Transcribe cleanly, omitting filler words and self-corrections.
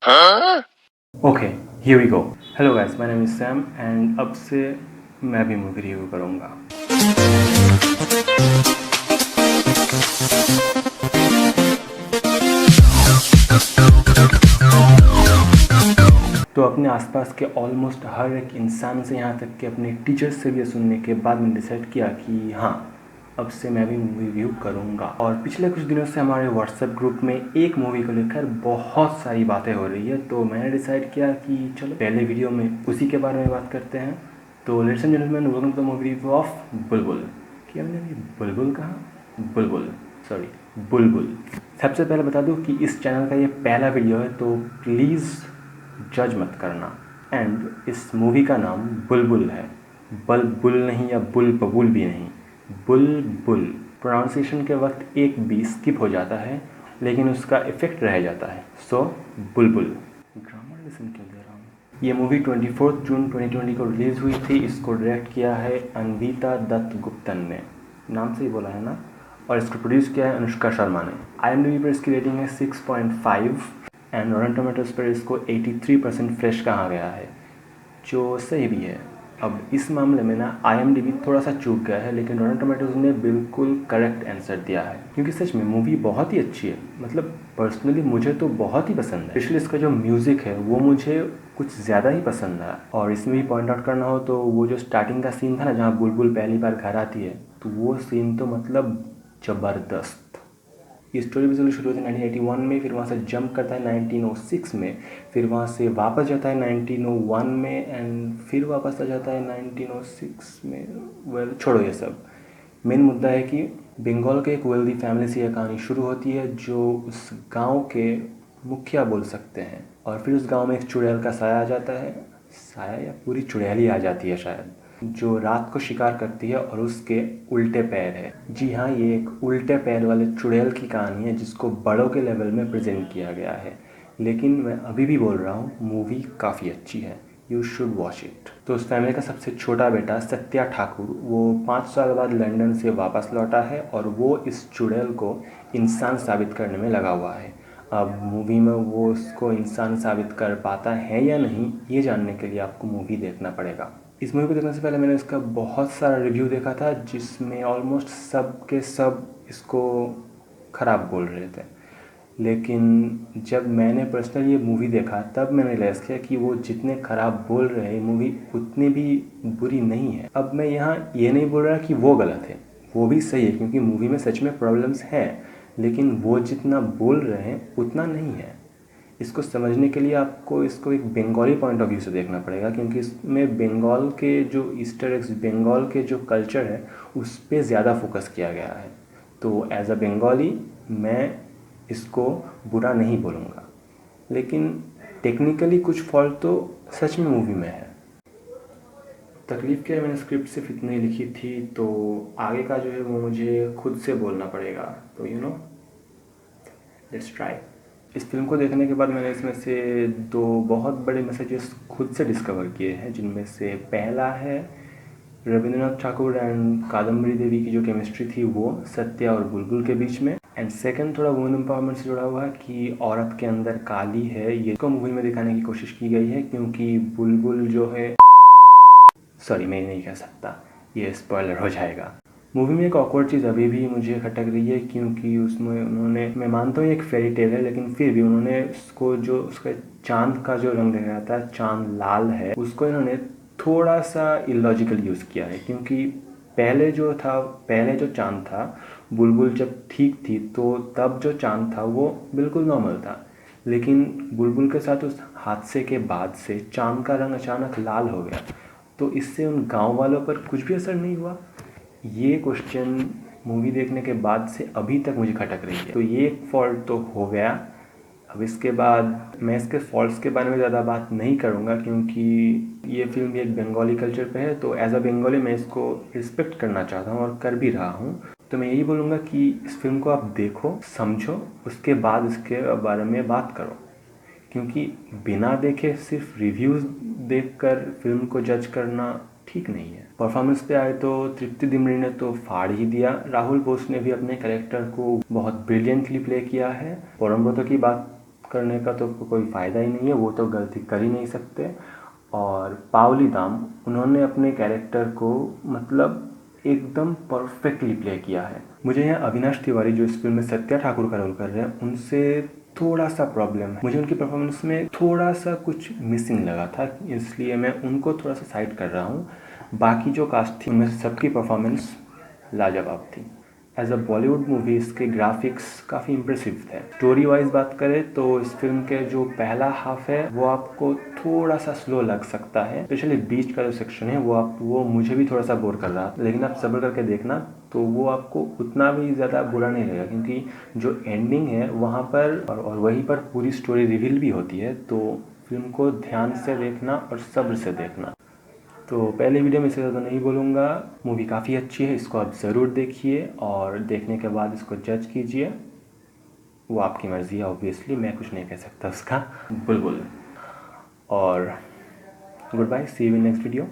Okay, here we go. Hello guys, my name is Sam and अब से मैं भी मूवी रिव्यू करूँगा। तो अपने आसपास के ऑलमोस्ट हर एक इंसान से, यहाँ तक कि अपने टीचर्स से भी सुनने के बाद मैंने डिसाइड किया कि हाँ, अब से मैं भी मूवी रिव्यू करूँगा। और पिछले कुछ दिनों से हमारे व्हाट्सएप ग्रुप में एक मूवी को लेकर बहुत सारी बातें हो रही है, तो मैंने डिसाइड किया कि चलो पहले वीडियो में उसी के बारे में बात करते हैं। तो ladies and gentleman, welcome to the movie review of Bulbbul. क्या मैंने बुलबुल कहा? बुलबुल, सॉरी, बुलबुल। सबसे पहले बता दूं कि इस चैनल का ये पहला वीडियो है, तो प्लीज़ जज मत करना। एंड इस मूवी का नाम बुलबुल है, बुल नहीं या बुल बबुल भी नहीं, बुलबुल। प्रोनाउंसिएशन के वक्त एक बी स्किप हो जाता है, लेकिन उसका इफेक्ट रह जाता है। सो बुलबुल। ग्रामर लेसन क्यों दे रहा हूँ? ये मूवी 24 जून 2020 को रिलीज़ हुई थी। इसको डायरेक्ट किया है अन्विता दत्त गुप्तन ने, नाम से ही बोला है ना। और इसको प्रोड्यूस किया है अनुष्का शर्मा ने। IMDb पर इसकी रेटिंग है 6.5 एंड रॉटन टोमेटोज पर इसको 83% फ्रेश कहा गया है, जो सही भी है। अब इस मामले में ना IMDb थोड़ा सा चूक गया है, लेकिन रॉटन टोमेटोज ने बिल्कुल करेक्ट आंसर दिया है, क्योंकि सच में मूवी बहुत ही अच्छी है। मतलब पर्सनली मुझे तो बहुत ही पसंद है। स्पेशली इसका जो म्यूज़िक है वो मुझे कुछ ज़्यादा ही पसंद है। और इसमें भी पॉइंट आउट करना हो तो वो जो स्टार्टिंग का सीन था ना, जहाँ बुलबुल पहली बार घर आती है, तो वो सीन तो मतलब ज़बरदस्त। ये स्टोरी बेसिकली शुरू होती है 1981 में, फिर वहाँ से जंप करता है 1906 में, फिर वहाँ से वापस जाता है 1901 में, एंड फिर वापस आ जाता है 1906 में। वेल छोड़ो ये सब। मेन मुद्दा है कि बंगाल के एक वेल्दी फैमिली से यह कहानी शुरू होती है, जो उस गांव के मुखिया बोल सकते हैं। और फिर उस गांव में एक चुड़ैल का साया आ जाता है, साया या पूरी चुड़ैल ही आ जाती है शायद, जो रात को शिकार करती है और उसके उल्टे पैर है। जी हाँ, ये एक उल्टे पैर वाले चुड़ैल की कहानी है, जिसको बड़ों के लेवल में प्रेजेंट किया गया है। लेकिन मैं अभी भी बोल रहा हूँ, मूवी काफ़ी अच्छी है, यू शुड वॉच इट। तो उस फैमिली का सबसे छोटा बेटा सत्या ठाकुर, वो 5 साल बाद लंदन से वापस लौटा है, और वो इस चुड़ैल को इंसान साबित करने में लगा हुआ है। अब मूवी में वो उसको इंसान साबित कर पाता है या नहीं, ये जानने के लिए आपको मूवी देखना पड़ेगा। इस मूवी को देखने से पहले मैंने इसका बहुत सारा रिव्यू देखा था, जिसमें ऑलमोस्ट सब के सब इसको ख़राब बोल रहे थे। लेकिन जब मैंने पर्सनली ये मूवी देखा, तब मैंने रियलाइज़ किया कि वो जितने ख़राब बोल रहे हैं, मूवी उतनी भी बुरी नहीं है। अब मैं यहाँ ये नहीं बोल रहा कि वो गलत है, वो भी सही है, क्योंकि मूवी में सच में प्रॉब्लम्स हैं, लेकिन वो जितना बोल रहे हैं उतना नहीं है। इसको समझने के लिए आपको इसको एक बंगाली पॉइंट ऑफ व्यू से देखना पड़ेगा, क्योंकि इसमें बंगाल के जो ईस्टर एग्स, बंगाल के जो कल्चर है, उस पर ज़्यादा फोकस किया गया है। तो एज अ बंगाली मैं इसको बुरा नहीं बोलूँगा, लेकिन टेक्निकली कुछ फॉल्ट तो सच में मूवी में है। तकलीफ़ क्या है, मैंने स्क्रिप्ट सिर्फ इतनी लिखी थी, तो आगे का जो है वो मुझे खुद से बोलना पड़ेगा। तो लेट्स ट्राई। इस फिल्म को देखने के बाद मैंने इसमें से 2 बहुत बड़े मैसेजेस खुद से डिस्कवर किए हैं, जिनमें से पहला है रविंद्रनाथ ठाकुर एंड कादम्बरी देवी की जो केमिस्ट्री थी वो सत्या और बुलबुल के बीच में। एंड सेकंड थोड़ा वुमेन एम्पावरमेंट से जुड़ा हुआ है कि औरत के अंदर काली है, ये को मूवी में दिखाने की कोशिश की गई है, क्योंकि बुलबुल जो है, सॉरी मैं नहीं कह सकता, ये स्पॉइलर हो जाएगा। मूवी में एक ऑकवर्ड चीज़ अभी भी मुझे खटक रही है, क्योंकि उसमें उन्होंने, मैं मानता हूँ एक फेरी टेल है, लेकिन फिर भी उन्होंने उसको जो उसका चांद का जो रंग दिखाया था, चांद लाल है, उसको इन्होंने थोड़ा सा इलॉजिकल यूज़ किया है। क्योंकि पहले जो चांद था, बुलबुल जब ठीक थी, तो तब जो चांद था वो बिल्कुल नॉर्मल था, लेकिन बुलबुल के साथ उस हादसे के बाद से चांद का रंग अचानक लाल हो गया। तो इससे उन गांव वालों पर कुछ भी असर नहीं हुआ। ये क्वेश्चन मूवी देखने के बाद से अभी तक मुझे खटक रही है। तो ये एक फॉल्ट तो हो गया। अब इसके बाद मैं इसके फॉल्ट्स के बारे में ज़्यादा बात नहीं करूँगा, क्योंकि ये फिल्म भी एक बंगाली कल्चर पे है, तो एज अ बंगाली मैं इसको रिस्पेक्ट करना चाहता हूँ और कर भी रहा हूँ। तो मैं यही बोलूँगा कि इस फिल्म को आप देखो, समझो, उसके बाद इसके बारे में बात करो, क्योंकि बिना देखे सिर्फ रिव्यूज़ देखकर फिल्म को जज करना ठीक नहीं है। परफॉर्मेंस पे आए तो तृप्ति डिमरी ने तो फाड़ ही दिया। राहुल बोस ने भी अपने कैरेक्टर को बहुत ब्रिलियंटली प्ले किया है। परमब्रत की बात करने का तो कोई फ़ायदा ही नहीं है, वो तो गलती कर ही नहीं सकते। और पावली दाम, उन्होंने अपने कैरेक्टर को मतलब एकदम परफेक्टली प्ले किया है। मुझे यहाँ अविनाश तिवारी जो इस फिल्म में सत्या ठाकुर का रोल कर रहे हैं, उनसे थोड़ा सा प्रॉब्लम है। मुझे उनकी परफॉर्मेंस में थोड़ा सा कुछ मिसिंग लगा था, इसलिए मैं उनको थोड़ा सा साइड कर रहा हूँ। बाकी जो कास्ट थी उनमें से सबकी परफॉर्मेंस लाजवाब थी। एज अ बॉलीवुड मूवी इसके ग्राफिक्स काफ़ी इम्प्रेसिव थे। स्टोरी वाइज बात करें तो इस फिल्म के जो पहला हाफ है वो आपको थोड़ा सा स्लो लग सकता है, स्पेशली बीच का जो सेक्शन है वो मुझे भी थोड़ा सा बोर कर रहा था, लेकिन आप सब्र करके देखना तो वो आपको उतना भी ज़्यादा बुरा नहीं लगेगा, क्योंकि जो एंडिंग है वहाँ पर और वहीं पर पूरी स्टोरी रिवील भी होती है। तो फिल्म को ध्यान से देखना और सब्र से देखना। तो पहले वीडियो में इससे ज़्यादा नहीं बोलूँगा। मूवी काफ़ी अच्छी है, इसको आप ज़रूर देखिए और देखने के बाद इसको जज कीजिए। वो आपकी मर्ज़ी है, ऑब्वियसली मैं कुछ नहीं कह सकता उसका। बुलबुल। और good bye, see you in next video.